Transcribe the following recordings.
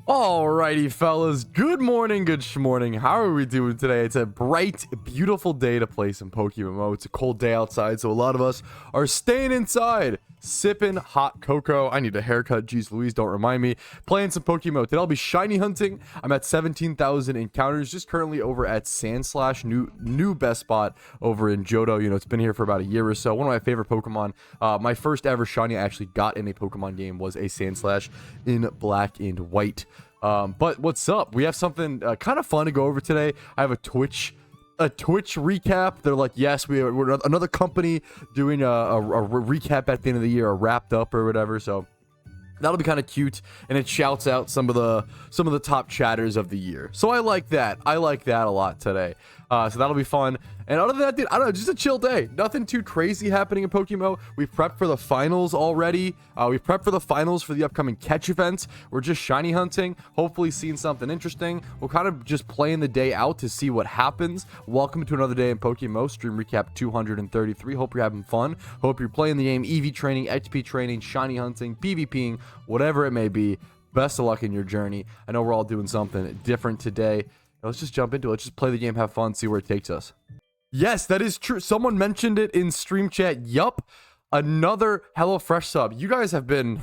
Alrighty, fellas. Good morning, good schmorning. How are we doing today? It's a bright, beautiful day to play some PokeMMO. It's a cold day outside, so a lot of us are staying inside, sipping hot cocoa. I need a haircut. Jeez Louise, don't remind me. Playing some PokeMMO. Today I'll be shiny hunting. I'm at 17,000 encounters, just currently over at Sandslash, new best spot over in Johto. You know, it's been here for about a year or so. One of my favorite Pokemon. My first ever shiny I actually got in a Pokemon game was a Sandslash in black and white. But what's up? We have something kind of fun to go over today. I have a Twitch recap. They're like, yes, we're another company doing a recap at the end of the year, a wrapped up or whatever. So that'll be kind of cute, and it shouts out some of the top chatters of the year. So I like that. I like that a lot today. So that'll be fun. And other than that, dude, I don't know, just a chill day. Nothing too crazy happening in PokeMMO. We've prepped for the finals already. We've prepped for the finals for the upcoming catch events. We're just shiny hunting, hopefully seeing something interesting. We'll kind of just playing the day out to see what happens. Welcome to another day in PokeMMO. Stream recap 233. Hope you're having fun. Hope you're playing the game, EV training, XP training, shiny hunting, PvPing, whatever it may be. Best of luck in your journey. I know we're all doing something different today. Let's just jump into it. Let's just play the game, have fun, see where it takes us. Yes, that is true. Someone mentioned it in stream chat. Yup. Another HelloFresh sub. You guys have been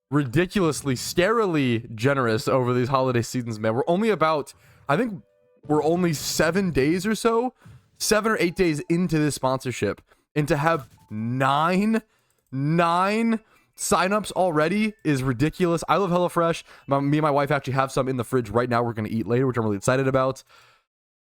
ridiculously, scarily generous over these holiday seasons, man. We're only about, I think we're only 7 days or so, 7 or 8 days into this sponsorship. And to have nine signups already is ridiculous. I love HelloFresh. Me and my wife actually have some in the fridge right now we're going to eat later, which I'm really excited about.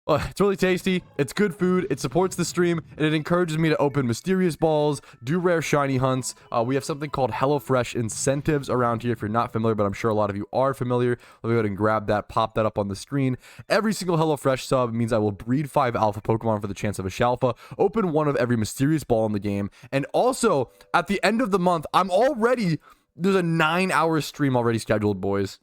It's really tasty. It's good food. It supports the stream, and it encourages me to open mysterious balls, do rare shiny hunts. We have something called HelloFresh incentives around here if you're not familiar, but I'm sure a lot of you are familiar. Let me go ahead and grab that, pop that up on the screen. Every single HelloFresh sub means I will breed 5 alpha Pokemon for the chance of a Shalfa, open one of every mysterious ball in the game, and also, at the end of the month, there's a 9-hour stream already scheduled, boys.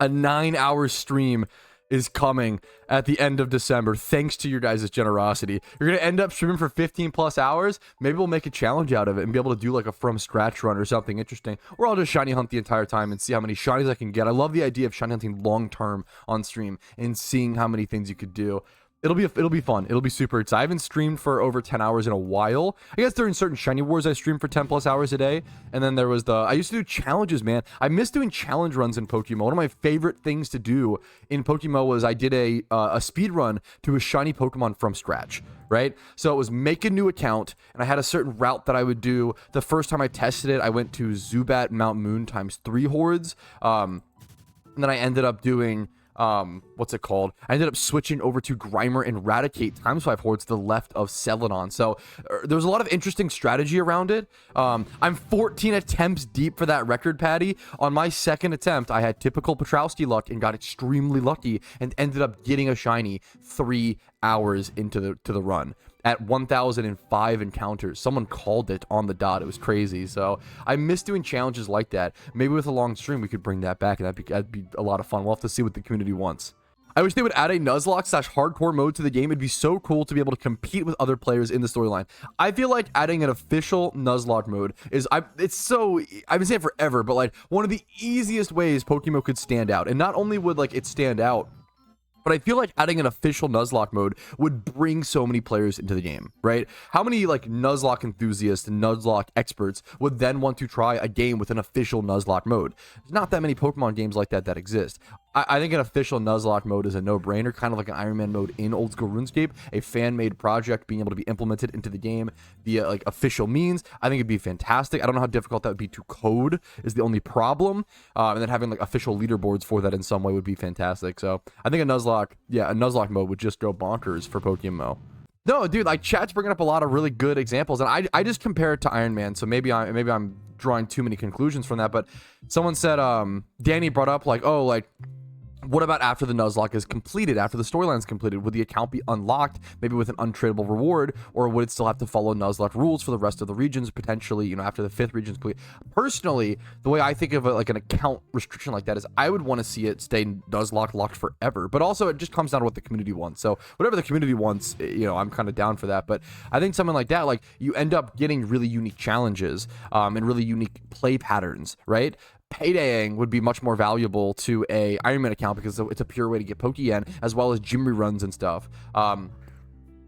A 9-hour stream is coming at the end of December, thanks to your guys' generosity. You're gonna end up streaming for 15 plus hours. Maybe we'll make a challenge out of it and be able to do like a from scratch run or something interesting, or I'll just shiny hunt the entire time and see how many shinies I can get. I love the idea of shiny hunting long term on stream and seeing how many things you could do. It'll be fun. It'll be super exciting. I haven't streamed for over 10 hours in a while. I guess during certain shiny wars I streamed for 10 plus hours a day. And then there was I used to do challenges, man. I miss doing challenge runs in PokeMMO. One of my favorite things to do in PokeMMO was I did a speed run to a shiny Pokemon from scratch, right? So it was make a new account, and I had a certain route that I would do. The first time I tested it, I went to Zubat Mount Moon ×3 hordes. And then I ended up doing what's it called? I ended up switching over to Grimer and Raticate ×5 hordes to the left of Celadon. So there was a lot of interesting strategy around it. I'm 14 attempts deep for that record, Patty. On my second attempt, I had typical Patrouski luck and got extremely lucky and ended up getting a shiny 3 hours into the run at 1,005 encounters. Someone called it on the dot. It was crazy. So I miss doing challenges like that. Maybe with a long stream we could bring that back, and that'd be a lot of fun. We'll have to see what the community wants. I wish they would add a Nuzlocke/hardcore mode to the game. It'd be so cool to be able to compete with other players in the storyline. I feel like adding an official Nuzlocke mode I've been saying it forever, but like one of the easiest ways PokeMMO could stand out. And not only would like it stand out, but I feel like adding an official Nuzlocke mode would bring so many players into the game, right? How many like Nuzlocke enthusiasts and Nuzlocke experts would then want to try a game with an official Nuzlocke mode? There's not that many Pokemon games like that exist. I think an official Nuzlocke mode is a no-brainer, kind of like an Ironman mode in old school RuneScape, a fan-made project being able to be implemented into the game via like official means. I think it'd be fantastic. I don't know how difficult that would be to code is the only problem. And then having like official leaderboards for that in some way would be fantastic. So I think a Nuzlocke mode would just go bonkers for PokeMMO. No, dude, like chat's bringing up a lot of really good examples, and I just compare it to Iron Man, so maybe I'm drawing too many conclusions from that. But someone said, Danny brought up like, oh, like, what about after the Nuzlocke is completed, after the storyline is completed? Would the account be unlocked, maybe with an untradeable reward, or would it still have to follow Nuzlocke rules for the rest of the regions, potentially, you know, after the 5th region is complete? Personally, the way I think of it, like an account restriction like that is I would want to see it stay Nuzlocke locked forever, but also it just comes down to what the community wants. So whatever the community wants, you know, I'm kind of down for that. But I think something like that, like you end up getting really unique challenges and really unique play patterns, right? paydaying would be much more valuable to a Ironman account because it's a pure way to get Pokeyen, as well as gym reruns and stuff.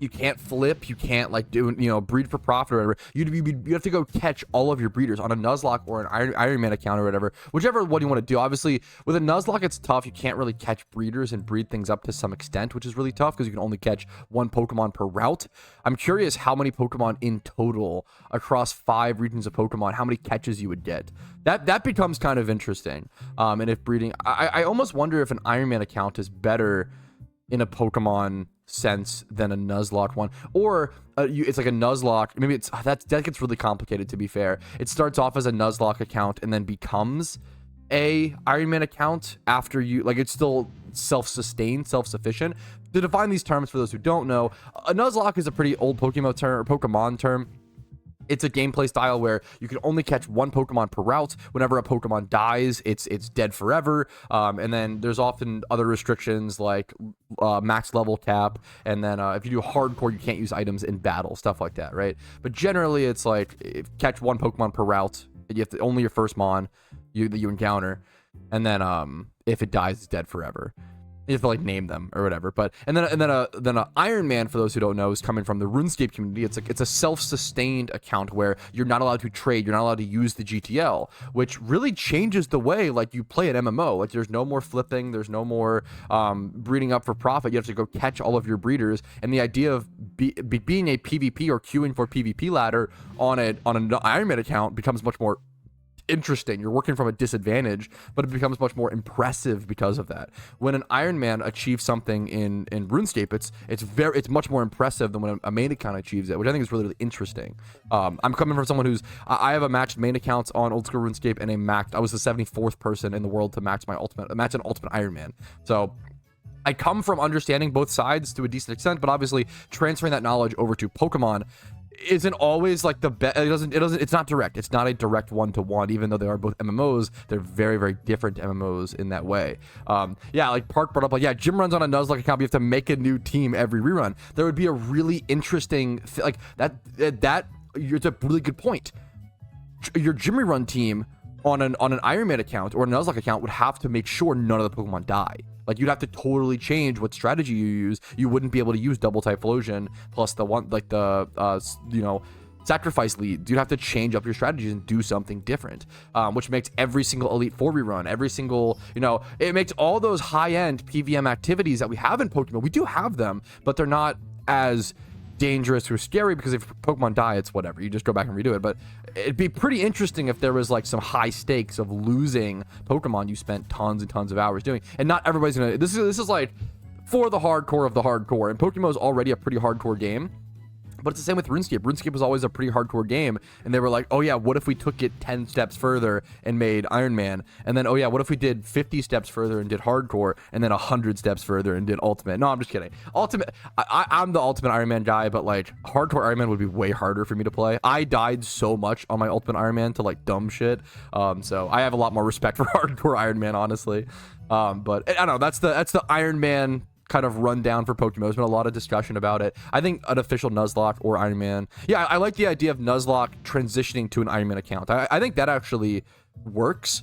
You can't flip, you can't like do, you know, breed for profit or whatever. You have to go catch all of your breeders on a Nuzlocke or an Ironman account or whatever, whichever one you want to do. Obviously, with a Nuzlocke, it's tough. You can't really catch breeders and breed things up to some extent, which is really tough because you can only catch one Pokemon per route. I'm curious how many Pokemon in total across 5 regions of Pokemon, how many catches you would get. That becomes kind of interesting. And if breeding, I almost wonder if an Ironman account is better in a Pokemon sense than a Nuzlocke one, or it's like a Nuzlocke, maybe it's that gets really complicated, to be fair. It starts off as a Nuzlocke account and then becomes a Ironman account after you, like, it's still self-sustained, self-sufficient. To define these terms for those who don't know, a Nuzlocke is a pretty old Pokemon term. It's a gameplay style where you can only catch one Pokemon per route. Whenever a Pokemon dies, it's dead forever. And then there's often other restrictions like max level cap. And then if you do hardcore, you can't use items in battle, stuff like that, right? But generally, it's like catch one Pokemon per route. You have to only your first mon that you encounter, and then if it dies, it's dead forever. You have to like name them or whatever. But and then a Iron Man, for those who don't know, is coming from the RuneScape community. It's a self-sustained account where you're not allowed to trade, you're not allowed to use the GTL, which really changes the way like you play an MMO. Like there's no more flipping, there's no more breeding up for profit. You have to go catch all of your breeders, and the idea of being a PvP or queuing for PvP ladder on an Iron Man account becomes much more interesting. You're working from a disadvantage, but it becomes much more impressive because of that. When an Iron Man achieves something in RuneScape, it's much more impressive than when a main account achieves it, which I think is really, really interesting. I'm coming from someone who's I have a matched main accounts on old school RuneScape, and I was the 74th person in the world to match an ultimate Iron Man. So I come from understanding both sides to a decent extent, but obviously transferring that knowledge over to Pokemon isn't always like the best. It's not direct. It's not a direct one-to-one, even though they are both MMOs. They're very, very different MMOs in that way. Yeah, like Park brought up, like, yeah, gym runs on a Nuzlocke account, you have to make a new team every rerun. There would be a really interesting like that it's a really good point. Your gym rerun team on an Ironman account or a Nuzlocke account would have to make sure none of the Pokemon die. Like, you'd have to totally change what strategy you use. You wouldn't be able to use double Typhlosion plus the one, like the, sacrifice lead. You'd have to change up your strategies and do something different, which makes every single Elite Four rerun, every single, it makes all those high-end PVM activities that we have in Pokemon. We do have them, but they're not as dangerous or scary because if Pokemon die, it's whatever. You just go back and redo it. But it'd be pretty interesting if there was like some high stakes of losing Pokemon you spent tons and tons of hours doing. And not everybody's gonna. This is like for the hardcore of the hardcore. And Pokemon is already a pretty hardcore game. But it's the same with RuneScape. RuneScape was always a pretty hardcore game, and they were like, oh yeah, what if we took it 10 steps further and made Iron Man? And then, oh yeah, what if we did 50 steps further and did hardcore, and then 100 steps further and did ultimate? No, I'm just kidding. Ultimate, I'm the ultimate Iron Man guy, but like hardcore Iron Man would be way harder for me to play. I died so much on my ultimate Iron Man to like dumb shit. So I have a lot more respect for hardcore Iron Man, honestly. But I don't know. That's the Iron Man kind of rundown for Pokemon. There's been a lot of discussion about it. I think an official Nuzlocke or Iron Man. Yeah, I like the idea of Nuzlocke transitioning to an Iron Man account. I think that actually works.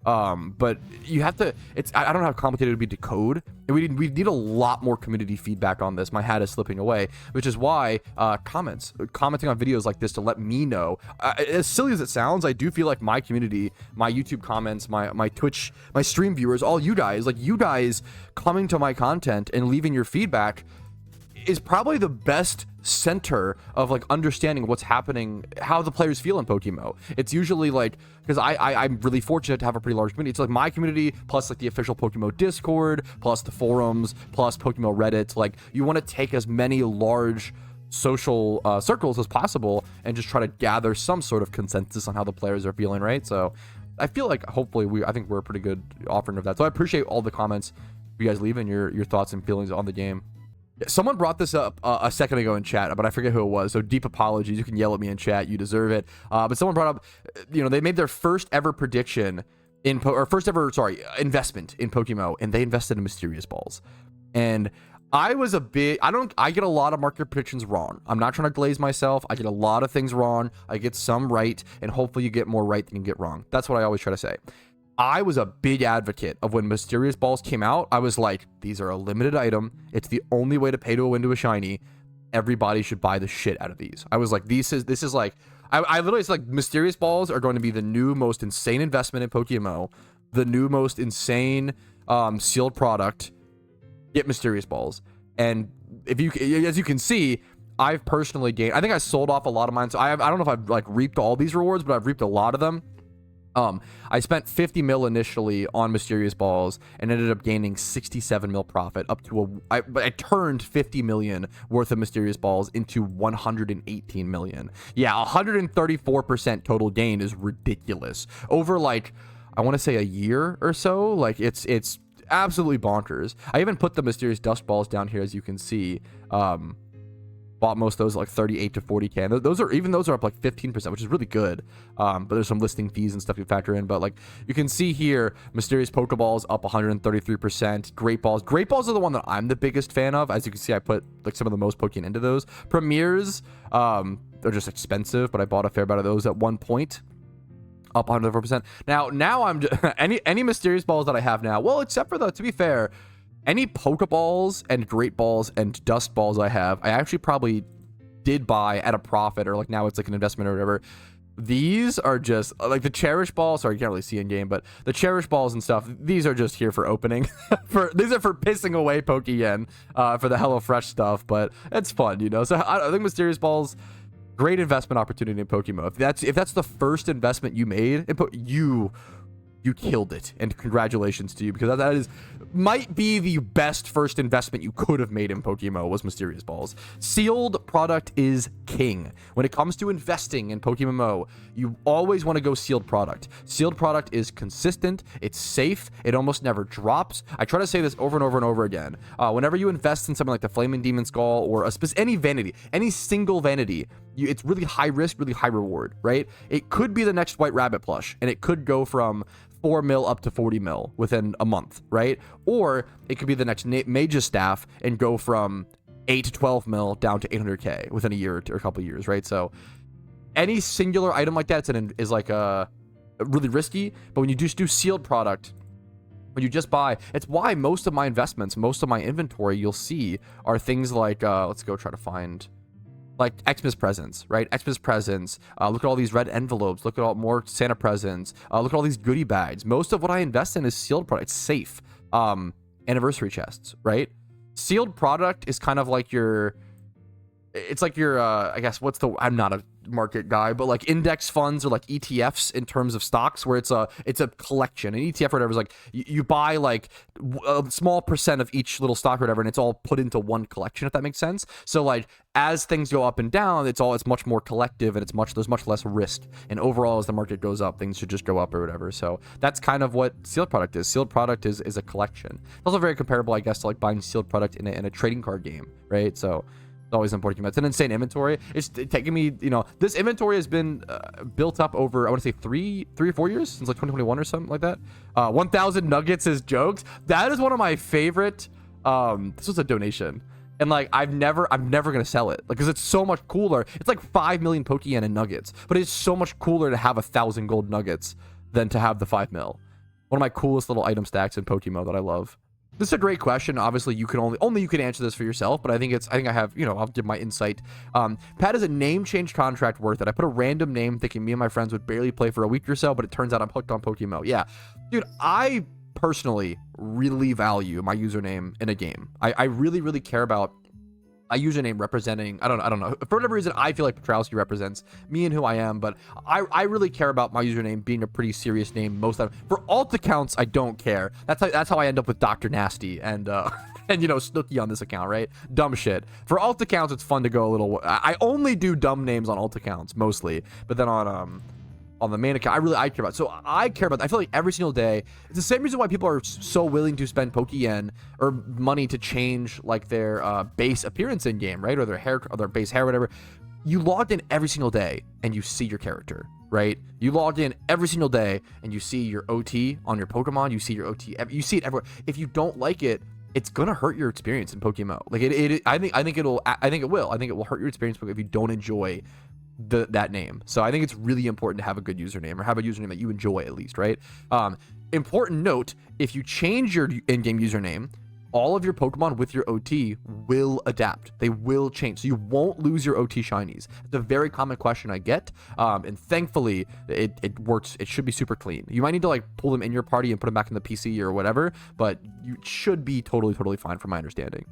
But you have to, I don't know how complicated it would be to code. And we need a lot more community feedback on this. My hat is slipping away, which is why commenting on videos like this to let me know. As silly as it sounds, I do feel like my community, my YouTube comments, my Twitch, my stream viewers, all you guys coming to my content and leaving your feedback is probably the best center of like understanding what's happening, how the players feel in PokeMMO. It's usually like, because I'm really fortunate to have a pretty large community. It's like my community plus like the official PokeMMO Discord plus the forums plus PokeMMO Reddit. Like, you want to take as many large social circles as possible and just try to gather some sort of consensus on how the players are feeling, right? So I feel like hopefully I think we're a pretty good offering of that. So I appreciate all the comments you guys leave and your thoughts and feelings on the game. Someone brought this up a second ago in chat, but I forget who it was. So deep apologies. You can yell at me in chat. You deserve it. But someone brought up, they made their first ever prediction investment in PokeMMO, and they invested in Mysterious Balls. And I get a lot of market predictions wrong. I'm not trying to glaze myself. I get a lot of things wrong. I get some right, and hopefully you get more right than you get wrong. That's what I always try to say. I was a big advocate of when Mysterious Balls came out. I was like, these are a limited item. It's the only way to pay to win to a shiny. Everybody should buy the shit out of these. I was like, this is like, I literally said like Mysterious Balls are going to be the new most insane investment in PokeMMO, the new most insane sealed product. Get Mysterious Balls. And if you, as you can see, I've personally gained, I think I sold off a lot of mine. So I don't know if I've like reaped all these rewards, but I've reaped a lot of them. I spent 50 mil initially on Mysterious Balls and ended up gaining 67 mil profit up to I turned 50 million worth of Mysterious Balls into 118 million. Yeah, 134% total gain is ridiculous over like, I want to say a year or so. Like it's absolutely bonkers. I even put the Mysterious Dust Balls down here, as you can see. Bought most of those like 38 to 40k. And those are up like 15%, which is really good. But there's some listing fees and stuff you factor in. But like you can see here, Mysterious Pokeballs up 133%. Great Balls are the one that I'm the biggest fan of. As you can see, I put like some of the most Pokemon into those. Premiers, they're just expensive, but I bought a fair amount of those at one point. Up 104%. Now I'm just, any Mysterious Balls that I have now. Well, except for to be fair, any Pokeballs and Great Balls and Dust Balls I have, I actually probably did buy at a profit, or like now it's like an investment or whatever. These are just like the Cherish Balls. Sorry, you can't really see in game, but the Cherish Balls and stuff, these are just here for opening. These are for pissing away Pokeyen for the HelloFresh stuff, but it's fun, you know? So I think Mysterious Balls, great investment opportunity in PokeMMO. If that's the first investment you made in you killed it, and congratulations to you, because that might be the best first investment you could have made in PokeMMO was Mysterious Balls. Sealed product is king. When it comes to investing in PokeMMO, you always want to go sealed product. Sealed product is consistent, it's safe, it almost never drops. I try to say this over and over and over again. Whenever you invest in something like the Flaming Demon Skull or any vanity, any single vanity, it's really high risk, really high reward, right? It could be the next White Rabbit plush, and it could go from 4 mil up to 40 mil within a month, right? Or it could be the next Mage's Staff and go from 8 to 12 mil down to 800k within a year or a couple of years, right? So any singular item like that is like a really risky, but when you just do sealed product, when you just buy, it's why most of my investments, most of my inventory you'll see are things like, let's go try to find like Xmas presents, right? Xmas presents. Look at all these red envelopes. Look at all more Santa presents. Look at all these goodie bags. Most of what I invest in is sealed product. It's safe. Anniversary chests, right? Sealed product is kind of like it's like your, I guess, I'm not a market guy, but like index funds or like ETFs in terms of stocks, where it's a collection. An ETF or whatever is like you buy like a small percent of each little stock or whatever, and it's all put into one collection, if that makes sense. So like as things go up and down, it's much more collective, and there's much less risk. And overall, as the market goes up, things should just go up or whatever. So that's kind of what sealed product is. Sealed product is a collection. It's also very comparable, I guess, to like buying sealed product in a trading card game, right? So always important. It's an insane inventory. It's taking me, this inventory has been built up over, I want to say 3 or 4 years, since like 2021 or something like that. 1,000 nuggets is jokes. That is one of my favorite. This was a donation, and like I'm never gonna sell it, like, because it's so much cooler. It's like 5 million Pokeyen in nuggets, but it's so much cooler to have 1,000 gold nuggets than to have the 5 mil. One of my coolest little item stacks in PokeMMO that I love. This is a great question. Obviously, you can only you can answer this for yourself, but I think I have, I'll give my insight. Pat, is a name change contract worth it? I put a random name thinking me and my friends would barely play for a week or so, but it turns out I'm hooked on PokeMMO. Yeah, dude, I personally really value my username in a game. I really, really care about a username representing, I don't know. For whatever reason, I feel like Patrouski represents me and who I am, but I really care about my username being a pretty serious name most of the time. For alt accounts, I don't care. That's how I end up with Dr. Nasty and Snooki on this account, right? Dumb shit. For alt accounts, it's fun to go a little. I only do dumb names on alt accounts mostly, but then on the main account, I care about. So I care about, I feel like every single day, it's the same reason why people are so willing to spend Pokeyen or money to change like their base appearance in game, right? Or their hair, or their base hair, whatever. You logged in every single day and you see your character, right? You logged in every single day and you see your OT on your Pokemon. You see your OT, you see it everywhere. If you don't like it, it's gonna hurt your experience in PokeMMO. Like I think it will hurt your experience if you don't enjoy that name. So I think it's really important to have a good username, or have a username that you enjoy at least, right? important note, if you change your in-game username, all of your Pokemon with your OT will adapt. They will change. So you won't lose your OT shinies. It's a very common question I get. And thankfully, it works. It should be super clean. You might need to like pull them in your party and put them back in the PC or whatever, but you should be totally fine from my understanding.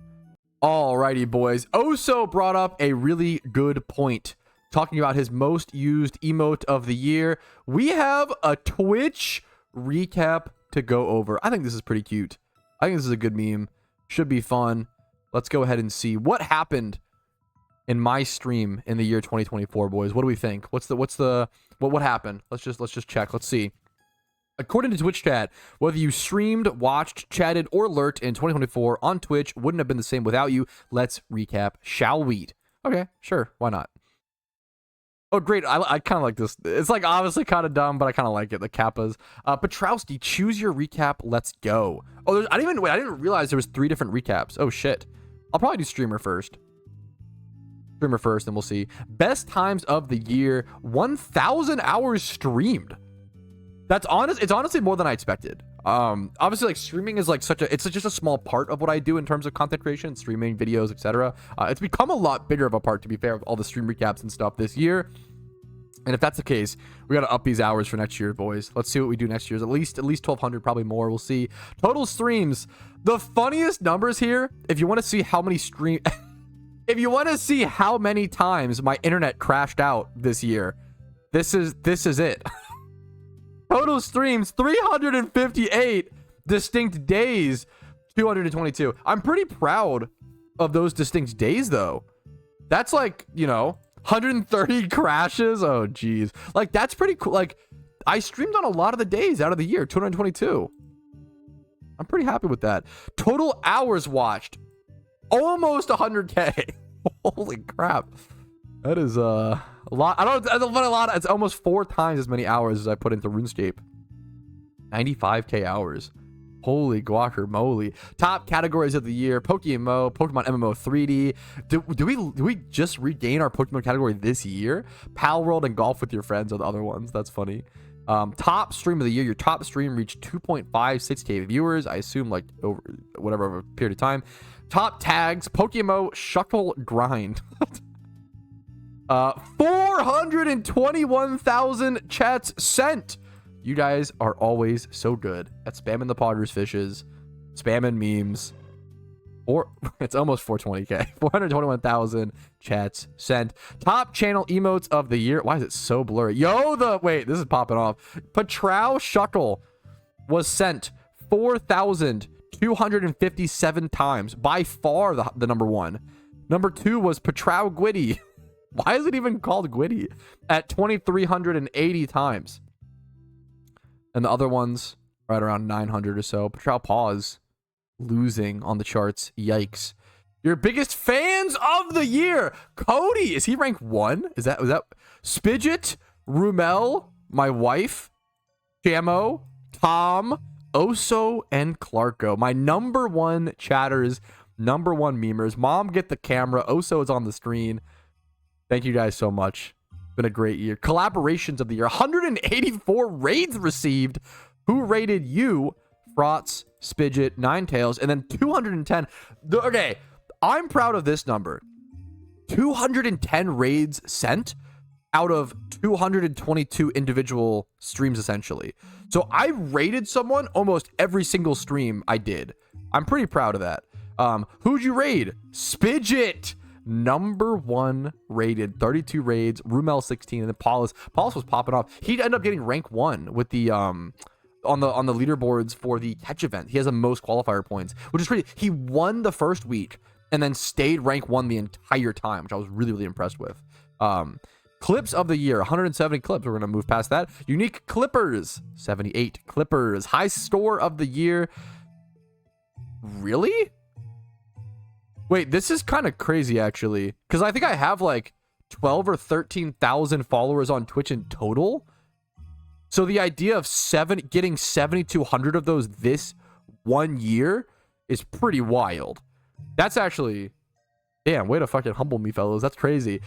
Alrighty, boys. Oso brought up a really good point, talking about his most used emote of the year. We have a Twitch recap to go over. I think this is pretty cute. I think this is a good meme. Should be fun. Let's go ahead and see what happened in my stream in the year 2024, boys. What do we think? What happened? Let's just check. Let's see. According to Twitch chat, whether you streamed, watched, chatted, or lurked in 2024 on Twitch wouldn't have been the same without you. Let's recap, shall we? Okay, sure. Why not? Oh, great. I kind of like this. It's like obviously kind of dumb, but I kind of like it. The kappas. Patrouski, choose your recap. Let's go. Oh, I didn't realize there was 3 different recaps. Oh, shit. I'll probably do streamer first. Streamer first, and we'll see. Best times of the year. 1,000 hours streamed. That's honest. It's honestly more than I expected. Obviously, like streaming is like it's just a small part of what I do in terms of content creation, streaming videos, etc. It's become a lot bigger of a part, to be fair, with all the stream recaps and stuff this year. And if that's the case, we got to up these hours for next year, boys. Let's see what we do next year. At least 1,200, probably more. We'll see. Total streams. The funniest numbers here. If you want to see how many if you want to see how many times my internet crashed out this year, this is it. Total streams, 358. Distinct days, 222. I'm pretty proud of those distinct days, though. That's like, 130 crashes. Oh, geez. Like, that's pretty cool. Like, I streamed on a lot of the days out of the year, 222. I'm pretty happy with that. Total hours watched, almost 100K. Holy crap. That is a lot. I don't put a lot. It's almost 4 times as many hours as I put into RuneScape. 95K hours. Holy guacamole. Top categories of the year: PokeMMO, Pokemon MMO 3D. Do we just regain our Pokemon category this year? Pal World and Golf with Your Friends are the other ones. That's funny. Top stream of the year. Your top stream reached 2.56K viewers. I assume like over a period of time. Top tags: PokeMMO Shuckle Grind. 421,000 chats sent. You guys are always so good at spamming the Poggers fishes, spamming memes. Or it's almost 420K. 421,000 chats sent. Top channel emotes of the year. Why is it so blurry? Wait, this is popping off. Patrow Shuckle was sent 4,257 times. By far the number one. Number 2 was Patrow Gwitty. Why is it even called Gwitty? At 2,380 times. And the other ones right around 900 or so. Patrow Paws losing on the charts. Yikes. Your biggest fans of the year. Cody. Is he ranked 1? Was that Spidget, Rumel, my wife, Jamo, Tom, Oso, and Clarko. My number 1 chatters, number 1 memers. Mom, get the camera. Oso is on the screen. Thank you guys so much. It's been a great year. Collaborations of the year. 184 raids received. Who rated you? Frotz, Spidget, Ninetales, and then 210. Okay, I'm proud of this number. 210 raids sent out of 222 individual streams, essentially. So I rated someone almost every single stream I did. I'm pretty proud of that. Who'd you raid? Spidget. Number 1 rated, 32 raids, Rumel 16, and then Paulus was popping off. He'd end up getting rank 1 with the on the leaderboards for the catch event. He has the most qualifier points, which is crazy. He won the first week and then stayed rank 1 the entire time, which I was really impressed with. Clips of the year, 170 clips. We're gonna move past that. Unique clippers, 78 clippers. High store of the year. Really? Wait, this is kind of crazy, actually. Because I think I have, like, 12 or 13,000 followers on Twitch in total. So the idea of getting 7,200 of those this 1 year is pretty wild. That's actually Damn, way to fucking humble me, fellas. That's crazy.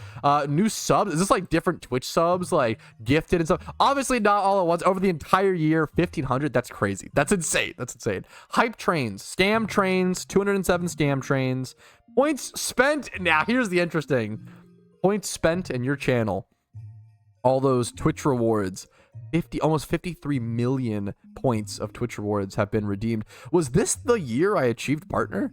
New subs. Is this like different Twitch subs, like gifted and stuff? Obviously not all at once. Over the entire year, 1,500. That's crazy. That's insane. That's insane. Hype trains, scam trains, 207 scam trains. Points spent. Now, here's the interesting. Points spent in your channel. All those Twitch rewards. Almost 53 million points of Twitch rewards have been redeemed. Was this the year I achieved partner?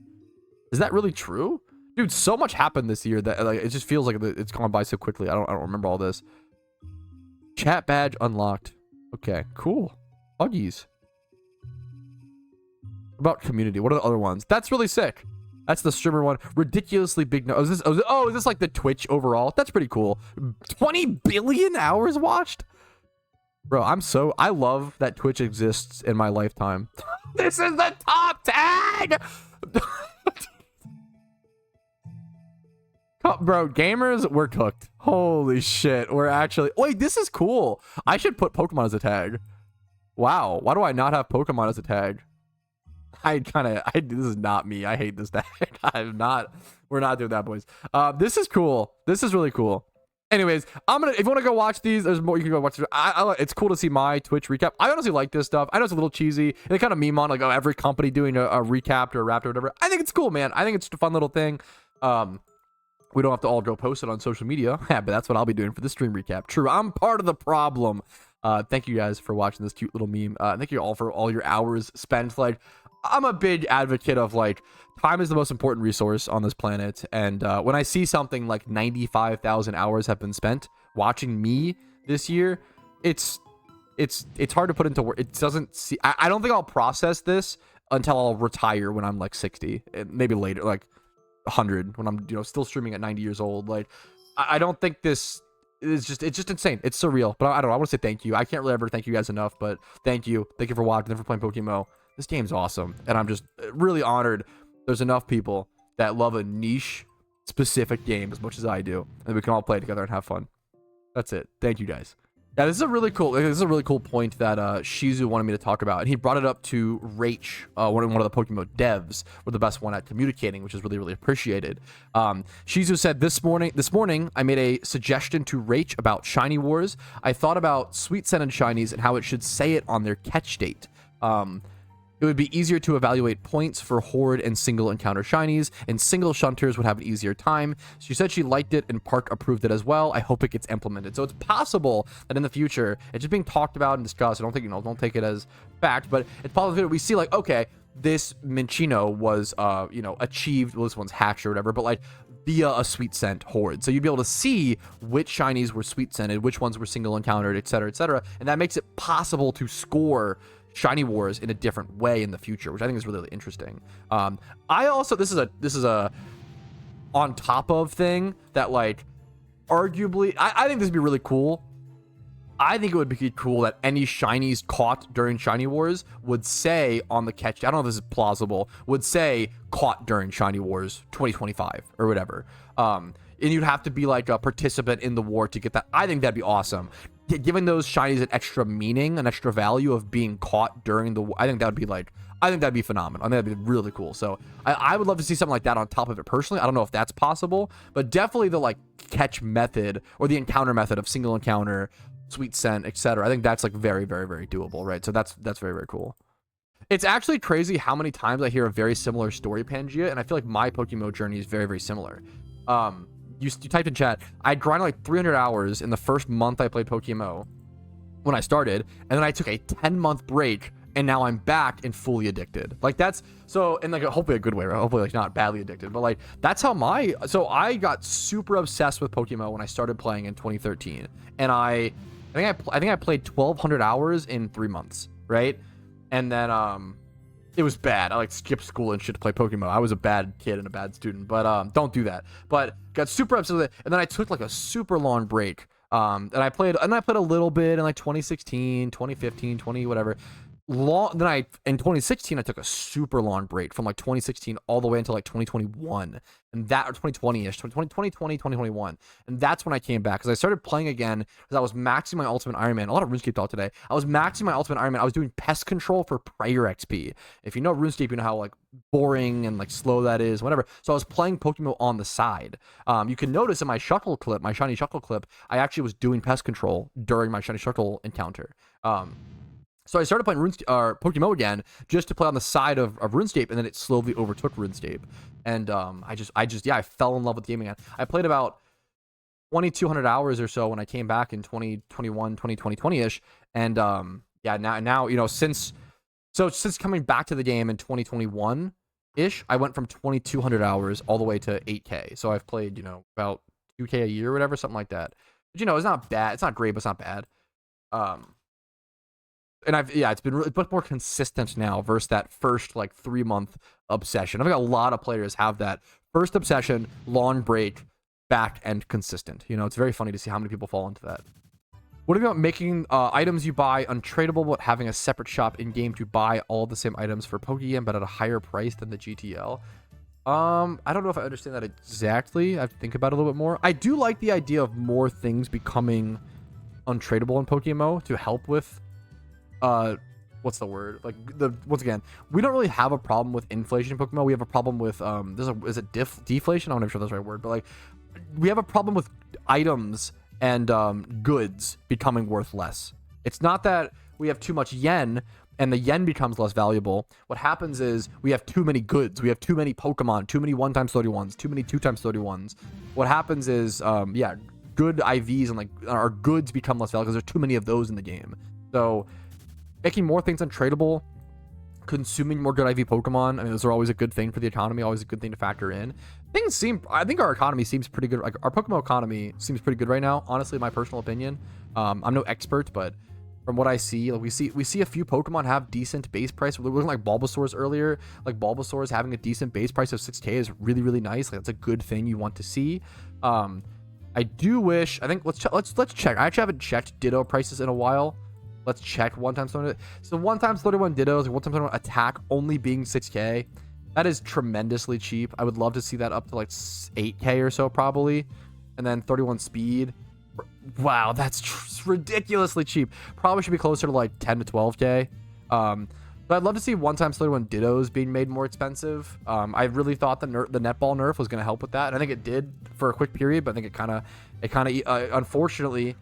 Is that really true? Dude, so much happened this year that like it just feels like it's gone by so quickly. I don't remember all this. Chat badge unlocked. Okay, cool. Huggies. About community. What are the other ones? That's really sick. That's the streamer one. Ridiculously big. No, is this like the Twitch overall? That's pretty cool. 20 billion hours watched. Bro, I love that Twitch exists in my lifetime. This is the top tag. Bro, gamers, we're cooked. Holy shit. We're actually... Wait, this is cool. I should put Pokemon as a tag. Wow. Why do I not have Pokemon as a tag? This is not me. I hate this tag. We're not doing that, boys. This is cool. This is really cool. Anyways, if you want to go watch these, there's more you can go watch. It's cool to see my Twitch recap. I honestly like this stuff. I know it's a little cheesy. And they kind of meme on like, oh, every company doing a recap or a wrap or whatever. I think it's cool, man. I think it's just a fun little thing. We don't have to all go post it on social media. Yeah, but that's what I'll be doing for the stream recap. True, I'm part of the problem. Thank you guys for watching this cute little meme. Thank you all for all your hours spent. Like, I'm a big advocate of like, time is the most important resource on this planet. And when I see something like 95,000 hours have been spent watching me this year, it's hard to put into work. It doesn't see. I don't think I'll process this until I'll retire when I'm like 60, maybe later, like 100 when I'm still streaming at 90 years old. Like I don't think this is it's just insane. It's surreal. But I don't know, I want to say thank you. I can't really ever thank you guys enough, but thank you for watching and for playing PokeMMO. This game's awesome, and I'm just really honored there's enough people that love a niche specific game as much as I do, and we can all play together and have fun. That's it. Thank you guys. Yeah, this is a really cool point that Shizu wanted me to talk about, and he brought it up to Rach, one of the PokeMMO devs, were the best one at communicating, which is really, really appreciated. Shizu said, this morning I made a suggestion to Rach about Shiny Wars. I thought about sweet scented shinies and how it should say it on their catch date. It would be easier to evaluate points for horde and single encounter shinies, and single shunters would have an easier time. She said she liked it and Park approved it as well. I hope it gets implemented. So it's possible that in the future, it's just being talked about and discussed. I don't think, don't take it as fact, but it's possible that we see like, okay, this Minccino was, achieved, well, this one's hatched or whatever, but like via a sweet scent horde. So you'd be able to see which shinies were sweet scented, which ones were single encountered, et cetera, and that makes it possible to score Shiny Wars in a different way in the future, which I think is really, really interesting. I also, this is a on top of thing that like arguably I think this would be really cool. I think it would be cool that any shinies caught during Shiny Wars would say on the catch, I don't know if this is plausible, would say caught during Shiny Wars 2025 or whatever. And you'd have to be like a participant in the war to get that. I think that'd be awesome. Giving those shinies an extra meaning, an extra value of being caught during the war. I think that'd be phenomenal. I think that'd be really cool. So I would love to see something like that on top of it personally. I don't know if that's possible, but definitely the like catch method or the encounter method of single encounter, sweet scent, etc. I think that's like very, very, very doable, right? So that's very, very cool. It's actually crazy how many times I hear a very similar story, Pangea, and I feel like my PokeMMO journey is very, very similar. You typed in chat, I grinded like 300 hours in the first month I played PokeMMO when I started, and then I took a 10-month break, and now I'm back and fully addicted. Like that's so, and like hopefully a good way, right? Hopefully like not badly addicted, but like that's how so I got super obsessed with PokeMMO when I started playing in 2013, and I think I played 1,200 hours in 3 months, right? And then it was bad. I like skipped school and shit to play PokeMMO. I was a bad kid and a bad student, but don't do that. But got super upset with it, and then I took like a super long break. And I played a little bit in like 2016, 2015, 20 whatever. Then in 2016 I took a super long break from like 2016 all the way until like 2021, and that or 2020ish, 2021, and that's when I came back because I started playing again because I was maxing my ultimate Ironman. A lot of RuneScape talk today. I was maxing my ultimate Ironman. I was doing pest control for prayer XP. If you know RuneScape, you know how like boring and like slow that is, whatever. So I was playing PokeMMO on the side. You can notice in my Shuckle clip, my shiny Shuckle clip, I actually was doing pest control during my shiny Shuckle encounter. So I started playing PokeMMO again just to play on the side of RuneScape, and then it slowly overtook RuneScape. And I fell in love with the game again. I played about 2,200 hours or so when I came back in 2021, 2020-ish. And now you know, since coming back to the game in 2021-ish, I went from 2,200 hours all the way to 8K. So I've played, you know, about 2K a year or whatever, something like that. But you know, it's not bad. It's not great, but it's not bad. And it's been really much more consistent now versus that first like 3-month obsession. I think a lot of players have that first obsession, long break, back, and consistent. You know, it's very funny to see how many people fall into that. What about making items you buy untradeable, but having a separate shop in game to buy all the same items for Pokeyen, but at a higher price than the GTL? I don't know if I understand that exactly. I have to think about it a little bit more. I do like the idea of more things becoming untradeable in PokeMMO to help with what's the word? Like once again, we don't really have a problem with inflation in PokeMMO. We have a problem with deflation? I'm not sure that's the right word, but like we have a problem with items and goods becoming worth less. It's not that we have too much yen and the yen becomes less valuable. What happens is we have too many goods. We have too many Pokemon, too many 1x31s, too many 2x31s. What happens is, good IVs and like our goods become less valuable because there's too many of those in the game. So making more things untradeable, consuming more good IV Pokemon, I mean, those are always a good thing for the economy, always a good thing to factor in. I think our economy seems pretty good. Like our PokeMMO economy seems pretty good right now, honestly, in my personal opinion. I'm no expert, but from what I see, like we see a few Pokemon have decent base price. We're looking like Bulbasaur's earlier. Like Bulbasaur's having a decent base price of 6K is really, really nice. Like that's a good thing you want to see. I do wish, I think let's check. I actually haven't checked Ditto prices in a while. Let's check 1x31. So 1x31 Dittos, 1x31 attack only being 6K. That is tremendously cheap. I would love to see that up to like 8K or so probably. And then 31 speed. Wow, that's ridiculously cheap. Probably should be closer to like 10 to 12K. But I'd love to see 1x31 Dittos being made more expensive. I really thought the netball nerf was going to help with that. And I think it did for a quick period, but I think it kind of unfortunately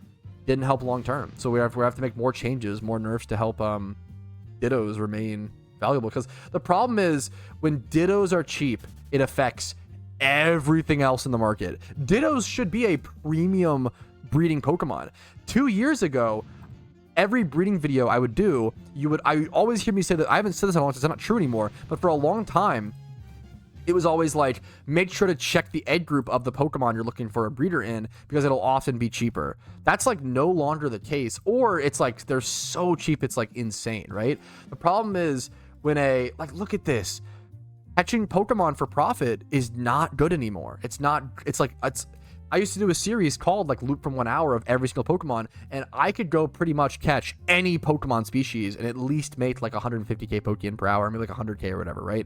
didn't help long term. So we have to make more changes, more nerfs to help Dittos remain valuable. Because the problem is when Dittos are cheap, it affects everything else in the market. Dittos should be a premium breeding Pokemon. 2 years ago, every breeding video I would do, I would always hear me say that. I haven't said this in a long time, it's not true anymore, but for a long time, it was always like, make sure to check the egg group of the Pokemon you're looking for a breeder in because it'll often be cheaper. That's like no longer the case, or it's like they're so cheap it's like insane, right? The problem is when look at this. Catching Pokemon for profit is not good anymore. I used to do a series called like Loot from 1 hour of every single Pokemon, and I could go pretty much catch any Pokemon species and at least make like 150k Pokeyen per hour, maybe like 100k or whatever, right?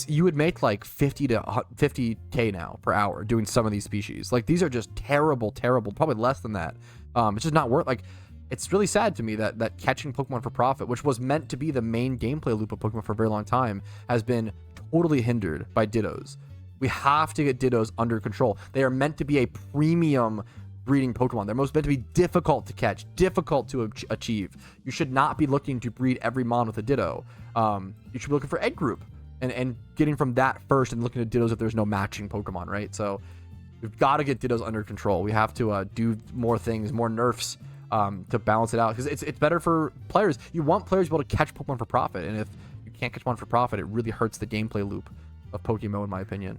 You would make like 50 to 50k now per hour doing some of these species. Like these are just terrible, probably less than that. It's just not worth, like, it's really sad to me that catching Pokemon for profit, which was meant to be the main gameplay loop of Pokemon for a very long time, has been totally hindered by Dittos. We have to get Dittos under control. They are meant to be a premium breeding Pokemon. They're meant to be difficult to catch, difficult to achieve. You should not be looking to breed every mon with a Ditto. You should be looking for egg group and getting from that first and looking at Dittos if there's no matching Pokemon, right? So we've got to get Dittos under control. We have to do more things, more nerfs to balance it out, because it's better for players. You want players to be able to catch Pokemon for profit, and if you can't catch one for profit, it really hurts the gameplay loop of PokeMMO, in my opinion.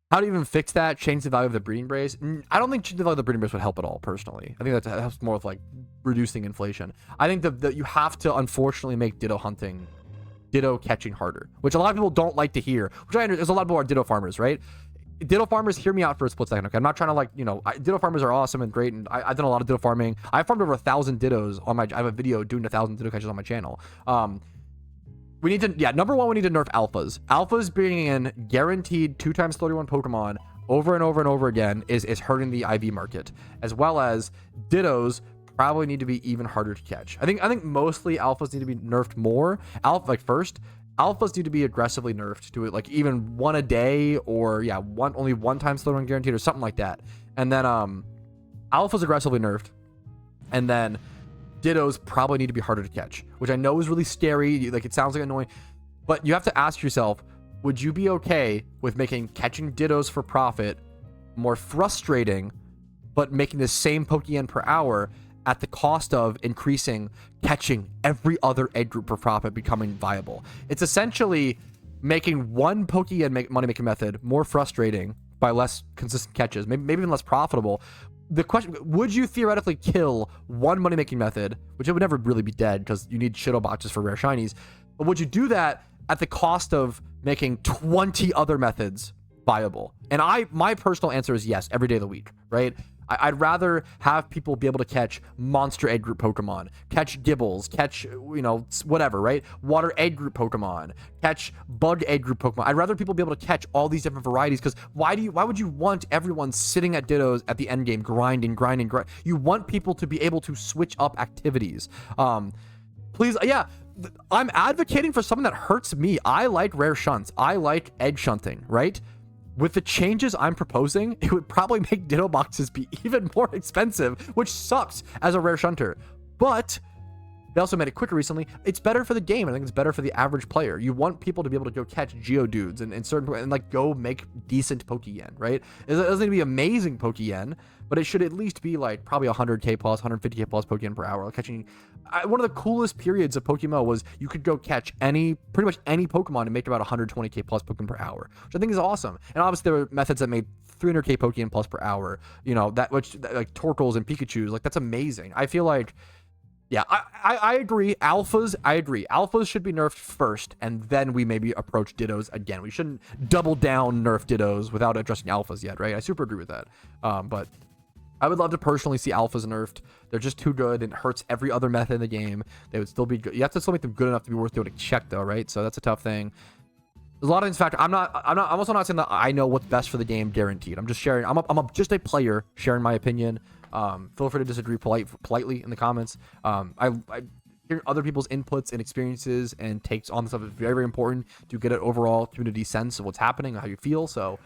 How do you even fix that? Change the value of the breeding brace? I don't think changing the value of the breeding brace would help at all, personally. I think that helps more with like reducing inflation. I think that you have to unfortunately make Ditto catching harder, which a lot of people don't like to hear. Which I understand. There's a lot of people who are Ditto farmers, right? Ditto farmers, hear me out for a split second. Okay, I'm not trying to like, Ditto farmers are awesome and great, and I've done a lot of Ditto farming. I farmed over 1,000 Dittos on I have a video doing 1,000 Ditto catches on my channel. We need to, number one, we need to nerf alphas. Alphas bringing in guaranteed 2x31 Pokemon over and over and over again is hurting the IV market, as well as Dittos probably need to be even harder to catch. I think mostly alphas need to be nerfed more. First, alphas need to be aggressively nerfed to it, like even one a day, or yeah, only one time slowdown guaranteed or something like that. And then alphas aggressively nerfed, and then dittos probably need to be harder to catch, which I know is really scary. Like, it sounds like annoying, but you have to ask yourself, would you be okay with making catching dittos for profit more frustrating, but making the same Pokeyen per hour at the cost of increasing catching every other egg group for profit becoming viable? It's essentially making one Pokeyen money-making method more frustrating by less consistent catches, maybe even less profitable. The question, would you theoretically kill one money-making method, which it would never really be dead because you need Shadow boxes for rare shinies, but would you do that at the cost of making 20 other methods viable? And my personal answer is yes, every day of the week, right? I'd rather have people be able to catch monster egg group Pokemon, catch Gibbles, catch, whatever, right? Water egg group Pokemon, catch bug egg group Pokemon. I'd rather people be able to catch all these different varieties, because why would you want everyone sitting at dittos at the end game grinding? You want people to be able to switch up activities. Please, yeah, I'm advocating for something that hurts me. I like rare shunts. I like egg shunting, right? With the changes I'm proposing, it would probably make ditto boxes be even more expensive, which sucks as a rare shunter. But they also made it quicker recently. It's better for the game. I think it's better for the average player. You want people to be able to go catch Geodudes and like go make decent Pokeyen, right? It doesn't need to be amazing Pokeyen, but it should at least be like probably 100k plus, 150k plus Pokeyen per hour. Like catching, one of the coolest periods of PokeMMO was you could go catch pretty much any Pokemon and make about 120k plus Pokemon per hour, which I think is awesome. And obviously there were methods that made 300k Pokeyen plus per hour. That like Torkoals and Pikachus, like that's amazing. I feel like, yeah, I agree. I agree. Alphas should be nerfed first, and then we maybe approach dittos again. We shouldn't double down nerf dittos without addressing alphas yet, right? I super agree with that. But I would love to personally see alphas nerfed. They're just too good, and it hurts every other method in the game. They would still be good. You have to still make them good enough to be worth doing a check, though, right? So that's a tough thing. There's a lot of things factor. I'm also not saying that I know what's best for the game guaranteed. I'm just sharing. I'm just a player sharing my opinion. Feel free to disagree politely in the comments. I hearing other people's inputs and experiences and takes on this stuff is very, very important to get an overall community sense of what's happening and how you feel. So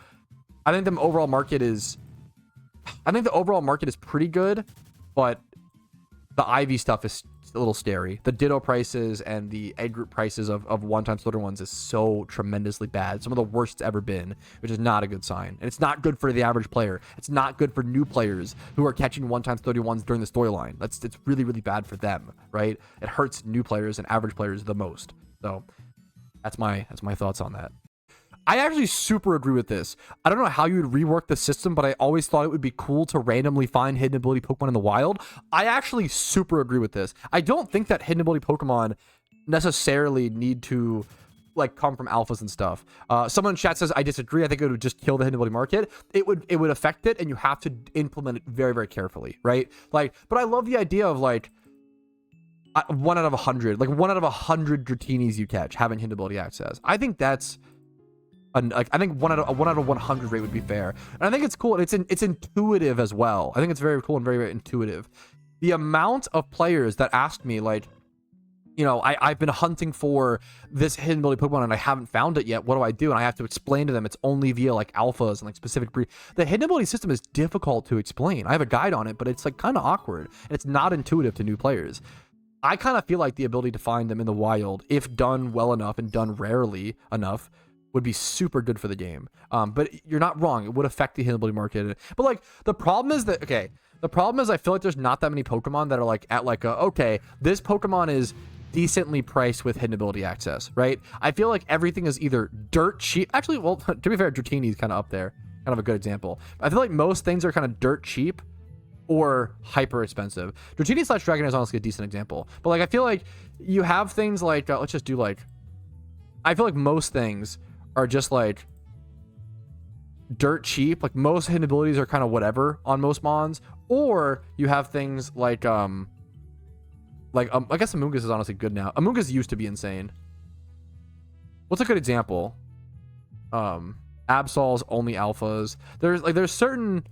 I think the overall market is pretty good, but the Ivy stuff is a little scary. The Ditto prices and the egg group prices of one-time slaughter ones is so tremendously bad. Some of the worst it's ever been, which is not a good sign. And it's not good for the average player. It's not good for new players who are catching one-time 31s during the storyline. It's really, really bad for them, right? It hurts new players and average players the most. So that's my thoughts on that. I actually super agree with this. I don't know how you would rework the system, but I always thought it would be cool to randomly find hidden ability Pokemon in the wild. I actually super agree with this. I don't think that hidden ability Pokemon necessarily need to like come from alphas and stuff. Someone in chat says I disagree. I think it would just kill the hidden ability market. It would affect it, and you have to implement it very, very carefully, right? Like, but I love the idea of like 1 out of 100, like 1 out of 100 Dratinis you catch having hidden ability access. I think that's I think 1 out of 100 rate would be fair, and I think it's cool. It's intuitive as well. I think it's very cool and very, very intuitive. The amount of players that ask me like, I've been hunting for this hidden ability Pokemon and I haven't found it yet. What do I do? And I have to explain to them it's only via like alphas and like specific breed. The hidden ability system is difficult to explain. I have a guide on it, but it's like kind of awkward and it's not intuitive to new players. I kind of feel like the ability to find them in the wild, if done well enough and done rarely enough, would be super good for the game. But you're not wrong. It would affect the hidden ability market. But like the problem is that, okay, the problem is I feel like there's not that many Pokemon that are like at like okay, this Pokemon is decently priced with hidden ability access, right? I feel like everything is either dirt cheap. Actually, well, to be fair, Dratini is kind of up there, kind of a good example. I feel like most things are kind of dirt cheap or hyper expensive. Dratini / Dragonite is honestly a decent example. But like I feel like you have things like let's just do like, I feel like most things are just like dirt cheap. Like most hidden abilities are kind of whatever on most mons, or you have things like I guess Amoonguss is honestly good now. Amoonguss used to be insane. What's a good example? Absol's only alphas. There's certain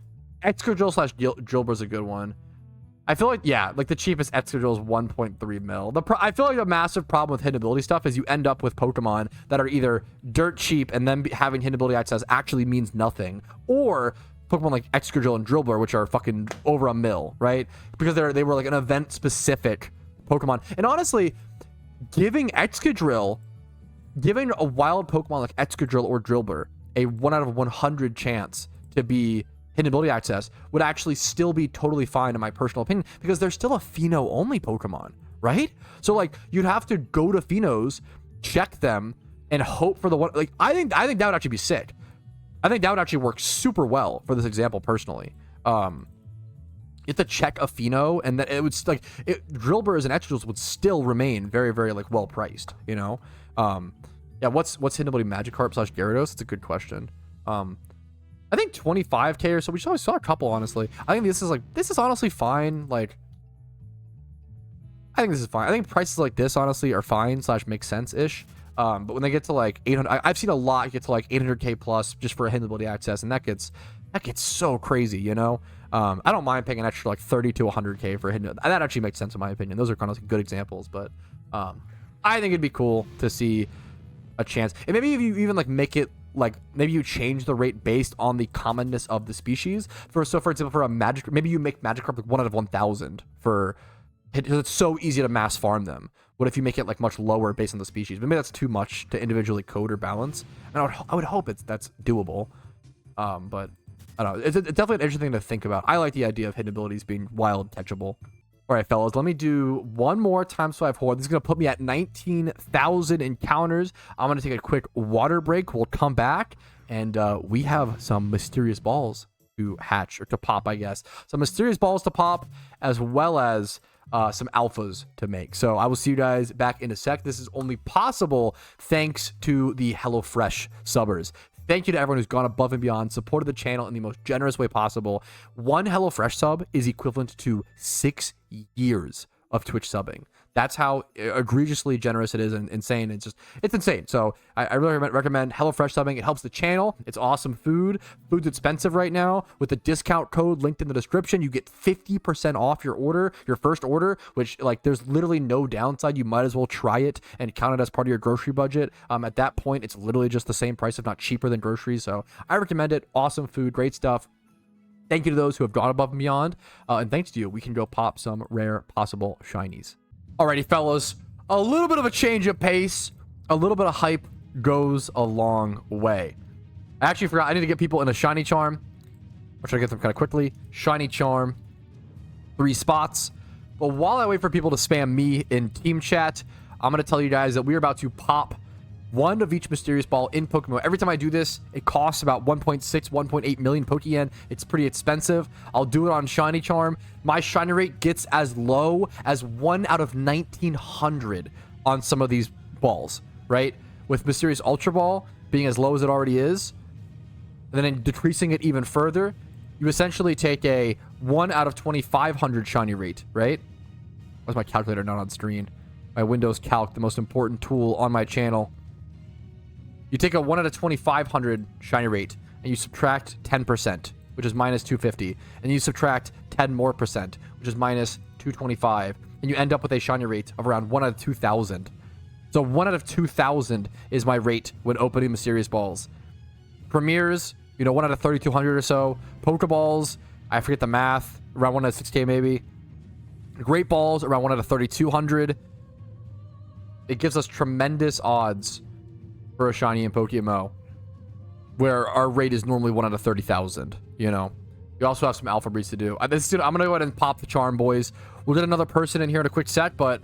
Excadrill / Jilber's a good one. I feel like, yeah, like the cheapest Excadrill is 1.3 mil. I feel like the massive problem with hidden ability stuff is you end up with Pokemon that are either dirt cheap and then having hidden ability access actually means nothing, or Pokemon like Excadrill and Drillbur, which are fucking over a mil, right? Because they were like an event specific Pokemon. And honestly, giving a wild Pokemon like Excadrill or Drillbur a 1 out of 100 chance to be hidden ability access would actually still be totally fine in my personal opinion, because they're still a Pheno only Pokemon, right? So like you'd have to go to Phenos, check them, and hope for the one. Like I think that would actually be sick. I think that would actually work super well for this example personally. You have to check a Pheno, and then it would like Drillburs and Excadrills would still remain very, very like well priced, you know. Yeah, what's hidden ability Magikarp / Gyarados? It's a good question. I think 25k or so. We saw a couple, honestly. I think this is honestly fine. Like, I think this is fine. I think prices like this honestly are fine / make sense ish. But when they get to like 800, I've seen a lot get to like 800k plus just for a hidden ability access, and that gets so crazy, you know. I don't mind paying an extra like 30 to 100k for a hidden. That actually makes sense in my opinion. Those are kind of like good examples, but I think it'd be cool to see a chance. And maybe if you even like make it like, maybe you change the rate based on the commonness of the species. For example, for a Magic, maybe you make Magikarp like 1 out of 1,000 because it's so easy to mass farm them. What if you make it like much lower based on the species? Maybe that's too much to individually code or balance. And I would hope that's doable. But I don't know. It's definitely an interesting thing to think about. I like the idea of hidden abilities being wild catchable. All right, fellas, let me do one more times 5 horde. This is going to put me at 19,000 encounters. I'm going to take a quick water break. We'll come back, and we have some mysterious balls to hatch, or to pop, I guess. Some mysterious balls to pop, as well as some alphas to make. So I will see you guys back in a sec. This is only possible thanks to the HelloFresh subbers. Thank you to everyone who's gone above and beyond, supported the channel in the most generous way possible. 1 HelloFresh sub is equivalent to 6 years of Twitch subbing. That's how egregiously generous it is and insane. It's insane. So I really recommend HelloFresh subbing. It helps the channel. It's awesome food. Food's expensive right now. With the discount code linked in the description, you get 50% off your order, your first order, which like there's literally no downside. You might as well try it and count it as part of your grocery budget. At that point, it's literally just the same price, if not cheaper than groceries. So I recommend it. Awesome food, great stuff. Thank you to those who have gone above and beyond. And thanks to you, we can go pop some rare possible shinies. Alrighty, fellas, a little bit of a change of pace, a little bit of hype goes a long way. I actually forgot, I need to get people in a shiny charm. I'll try to get them kind of quickly. Shiny charm, 3 spots. But while I wait for people to spam me in team chat, I'm going to tell you guys that we're about to pop 1 of each mysterious ball in PokeMMO. Every time I do this, it costs about 1.6, 1.8 million Pokeyen. It's pretty expensive. I'll do it on Shiny Charm. My shiny rate gets as low as 1 out of 1,900 on some of these balls, right? With Mysterious Ultra Ball being as low as it already is, and then decreasing it even further, you essentially take a 1 out of 2,500 shiny rate, right? Why's my calculator not on screen? My Windows Calc, the most important tool on my channel. You take a 1 out of 2,500 shiny rate, and you subtract 10%, which is minus 250. And you subtract 10 more percent, which is minus 225. And you end up with a shiny rate of around 1 out of 2,000. So 1 out of 2,000 is my rate when opening mysterious balls. Premieres, 1 out of 3,200 or so. Pokeballs, I forget the math, around 1 out of 6k maybe. Great balls, around 1 out of 3,200. It gives us tremendous odds for a shiny in PokeMMO, where our rate is normally 1 out of 30,000, You also have some alpha breeds to do. I'm going to go ahead and pop the charm, boys. We'll get another person in here in a quick sec, but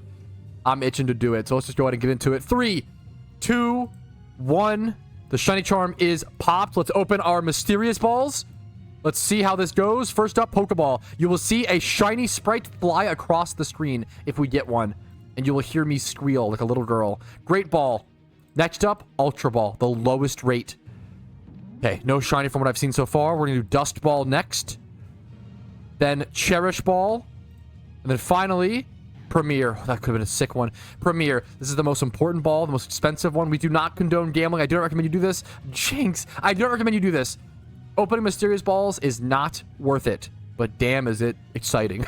I'm itching to do it. So let's just go ahead and get into it. 3, 2, 1. The shiny charm is popped. Let's open our mysterious balls. Let's see how this goes. First up, Pokeball. You will see a shiny sprite fly across the screen if we get one, and you will hear me squeal like a little girl. Great ball. Next up, Ultra Ball, the lowest rate. Okay, no shiny from what I've seen so far. We're going to do Dust Ball next. Then Cherish Ball. And then finally, Premier. Oh, that could have been a sick one. Premier. This is the most important ball, the most expensive one. We do not condone gambling. I don't recommend you do this. Jinx. I don't recommend you do this. Opening mysterious balls is not worth it. But damn, is it exciting.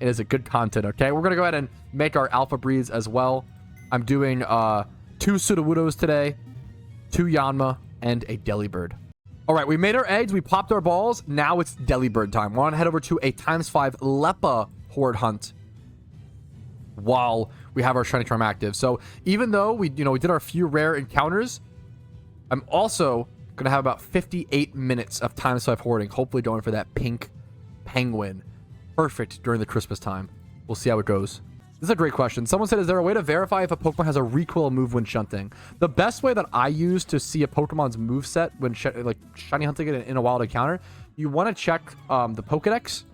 and is it good content, okay? We're going to go ahead and make our alpha breeds as well. I'm doing 2 Sudowoodos today, 2 Yanma, and a Delibird. All right, we made our eggs, we popped our balls. Now it's Delibird time. We're going to head over to a ×5 Leppa horde hunt while we have our shiny charm active. So even though we did our few rare encounters, I'm also gonna have about 58 minutes of ×5 hoarding, hopefully going for that pink penguin. Perfect during the Christmas time. We'll see how it goes. This is a great question. Someone said, is there a way to verify if a Pokemon has a recoil move when shunting? The best way that I use to see a Pokemon's moveset when shiny hunting it in a wild encounter, you want to check the Pokedex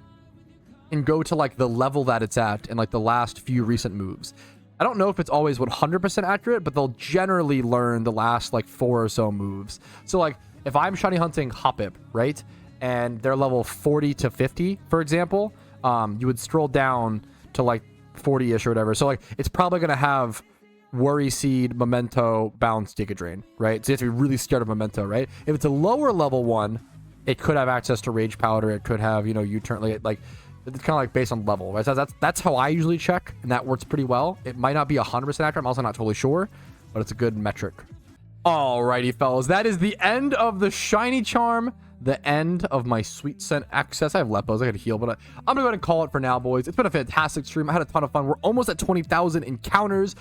and go to like the level that it's at and like the last few recent moves. I don't know if it's always 100% accurate, but they'll generally learn the last like 4 or so moves. So like if I'm shiny hunting Hoppip, right, and they're level 40 to 50, for example, you would scroll down to like 40-ish or whatever. So like it's probably going to have Worry Seed, Memento, Bounce, Giga Drain, right? So you have to be really scared of Memento, right? If it's a lower level one, it could have access to Rage Powder. It could have, U-turn, like it's kind of like based on level, right? So that's how I usually check, and that works pretty well. It might not be 100% accurate. I'm also not totally sure, but it's a good metric. Alrighty, fellas, that is the end of the shiny charm, the end of my sweet scent access. I have Leppos, I gotta heal, but I'm gonna go ahead and call it for now, boys. It's been a fantastic stream. I had a ton of fun. We're almost at 20,000 encounters.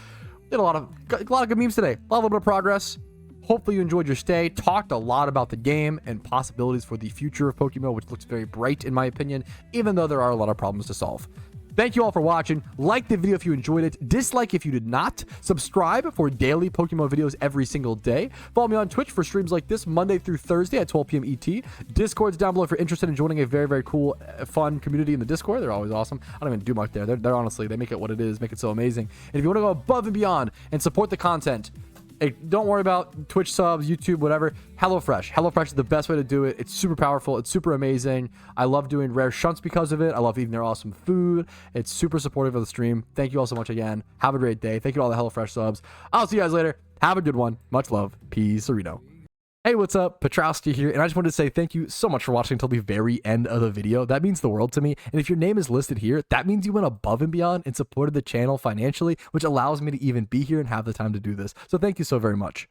Did a lot of good memes today. A little bit of progress. Hopefully you enjoyed your stay. Talked a lot about the game and possibilities for the future of PokeMMO, which looks very bright in my opinion, even though there are a lot of problems to solve. Thank you all for watching. Like the video if you enjoyed it. Dislike if you did not. Subscribe for daily PokeMMO videos every single day. Follow me on Twitch for streams like this Monday through Thursday at 12 p.m. ET. Discord's down below if you're interested in joining a very, very cool, fun community in the Discord. They're always awesome. I don't even do much there. They're honestly, they make it what it is, make it so amazing. And if you want to go above and beyond and support the content, hey, don't worry about Twitch subs, YouTube, whatever. HelloFresh. HelloFresh is the best way to do it. It's super powerful. It's super amazing. I love doing rare shunts because of it. I love eating their awesome food. It's super supportive of the stream. Thank you all so much again. Have a great day. Thank you to all the HelloFresh subs. I'll see you guys later. Have a good one. Much love. Peace, Sereno. Hey, what's up? Patrouski here, and I just wanted to say thank you so much for watching until the very end of the video. That means the world to me, and if your name is listed here, that means you went above and beyond and supported the channel financially, which allows me to even be here and have the time to do this. So thank you so very much.